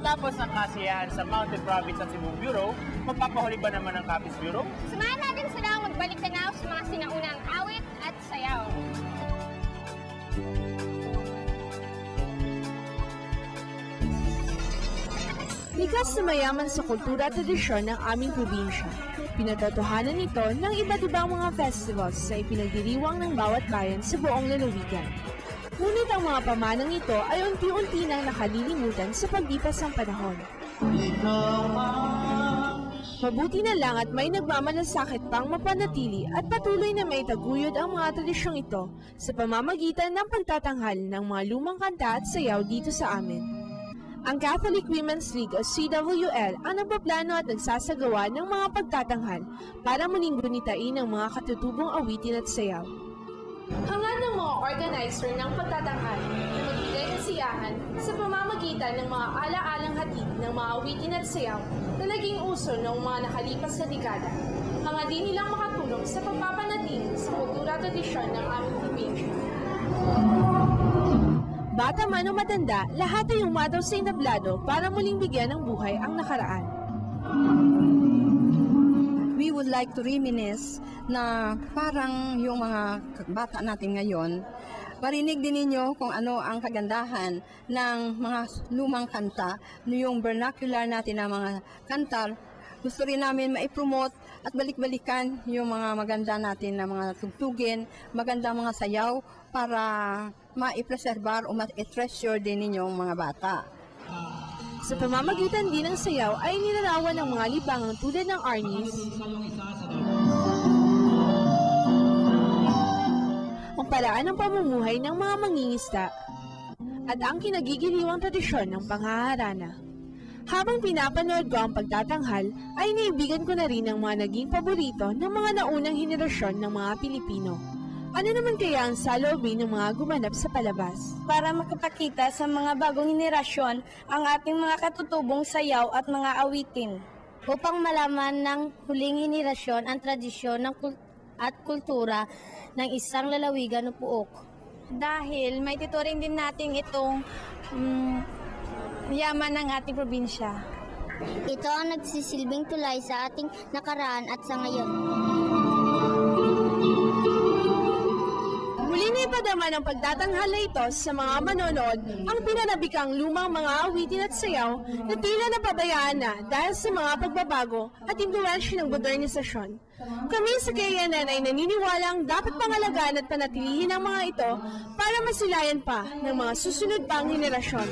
Matapos ang kasiyahan sa Mountain Province at Cebu Bureau, magpapahuli ba naman ang Capiz Bureau? Samahan natin sila magbalik tanaw sa mga sinaunang awit at sayaw. Likas na mayaman sa kultura at tradisyon ng aming probinsya. Pinatotohanan nito ng iba't ibang mga festivals sa ipinagdiriwang ng bawat bayan sa buong lalawigan. Ngunit ang mga pamanang ito ay unti-unti nang nakalilimutan sa paglipas ng panahon. Mabuti na lang at may nagmamalasakit pang mapanatili at patuloy na may taguyod ang mga tradisyong ito sa pamamagitan ng pagtatanghal ng mga lumang kanta at sayaw dito sa amin. Ang Catholic Women's League o CWL ang nagpaplano at nagsasagawa ng mga pagtatanghal para muling gunitain ang mga katutubong awitin at sayaw. Hangad ng mga organizer ng pagtatanghal na magbigay kasiyahan sa pamamagitan ng mga ala-alang hatid ng mga awitin at sayaw na naging uso noong mga nakalipas na dekada. Hangad din nilang makatulong sa pagpapanatili sa kultura at tradisyon ng aming probinsya. Bata man o matanda, lahat ay umataw sa entablado para muling bigyan ng buhay ang nakaraan. We would like to reminisce na parang yung mga bata natin ngayon, marinig din ninyo kung ano ang kagandahan ng mga lumang kanta, yung vernacular natin na mga kanta. Gusto rin namin maipromote at balik-balikan yung mga maganda natin na mga tugtugin, maganda mga sayaw para maipreserbar o ma-treasure din ninyong mga bata. Sa pamamagitan din ng sayaw ay nilarawan ng mga libangang tulad ng arnis, ang paraan ng pamumuhay ng mga mangingisda, at ang kinagigiliwang tradisyon ng panghaharana. Habang pinapanood ko ang pagtatanghal, ay naibigan ko na rin ang mga naging paborito ng mga naunang henerasyon ng mga Pilipino. Ano naman kaya ang saloobin ng mga gumanap sa palabas? Para makapakita sa mga bagong henerasyon ang ating mga katutubong sayaw at mga awitin. Upang malaman ng huling henerasyon ang tradisyon at kultura ng isang lalawigan o puok. Dahil may tituring din natin itong yaman ng ating probinsya. Ito ang nagsisilbing tulay sa ating nakaraan at sa ngayon. Muli na ipadama ng pagtatanghal na ito sa mga manonood ang pinanabikang lumang mga awitin at sayaw na tila napabayaan na dahil sa mga pagbabago at impluwensya ng modernisasyon. Kami sa KNN ay naniniwalang dapat pangalagaan at panatilihin ang mga ito para masilayan pa ng mga susunod pang henerasyon.